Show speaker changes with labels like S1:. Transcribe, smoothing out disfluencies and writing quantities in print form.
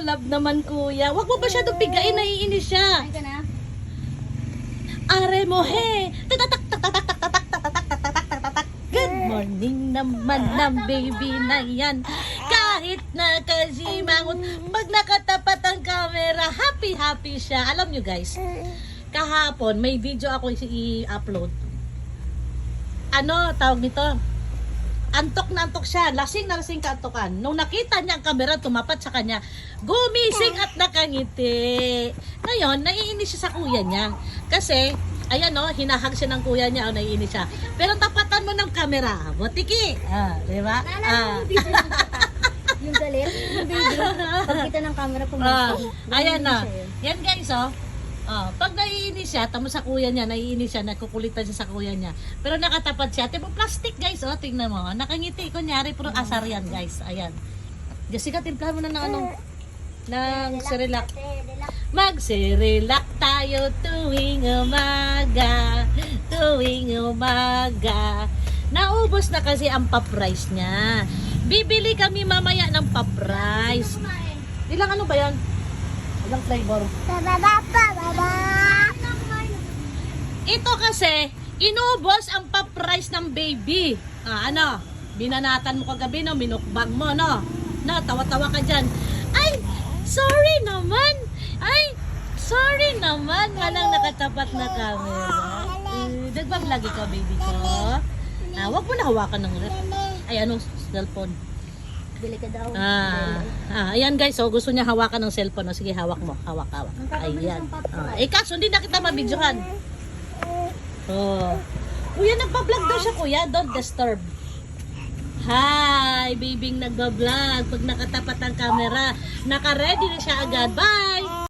S1: love naman kuya. Huwag mo ba siya doon bigain, naiinis siya.
S2: Ay ka na.
S1: Are mo he. Tatatak tatatak tatatak tatatak tatatak tatatak. Good morning naman ng baby na yan. Kahit nakasimangot, pag nakatapat ang camera, happy siya. Alam nyo guys, kahapon may video ako i-upload. Ano tawag nito? Antok na antok siya, lasing na lasing kaantokan. Nung nakita niya ang camera, tumapat sa kanya, gumising at nakangiti. Ngayon, naiinis siya sa kuya niya. Kasi, ayan o, hinahag siya ng kuya niya, o naiinis siya. Pero tapatan mo ng camera, butiki. Di ba?
S2: Naalala mo yung video ng bata? Yung galit? Yung video? Pagkita ng camera pumasok.
S1: Ayan na. Yan guys, oh. Pag naiinis siya, tamo sa kuya niya, naiinis siya, nakukulitan siya sa kuya niya. Pero nakatapat siya, tipo plastic guys, oh, tingnan mo. Nakangiti, kunyari, puro asar yan guys. Ayan. Jessica, timplahan mo na ng ano, ng Cerelac. Mag-Cerelac tayo tuwing umaga, tuwing umaga. Naubos na kasi ang pa-price niya. Bibili kami mamaya ng pa-price. Ilang ano ba yan? Ilang flavor? Ito kasi, inubos ang pa-price ng baby. Ano? Binanatan mo kagabi, no? Minukbang mo, no? No, tawa-tawa ka dyan. Ay, sorry naman. Ay, sorry naman. Walang nakatapat na camera. Nagbablog ka, baby ko. Huwag mo na hawakan ng rep. Ay, ano? Cellphone.
S2: Bili ka daw.
S1: Ayan guys, so gusto niya hawakan ng cellphone. Sige, hawak mo. Hawak. Ayan. Kaso hindi na kita mabidyohan. Kuya, nagpa-vlog daw siya, kuya. Don't disturb. Hi, babing nagba-vlog. Pag nakatapat ang camera, naka-ready na siya agad. Bye!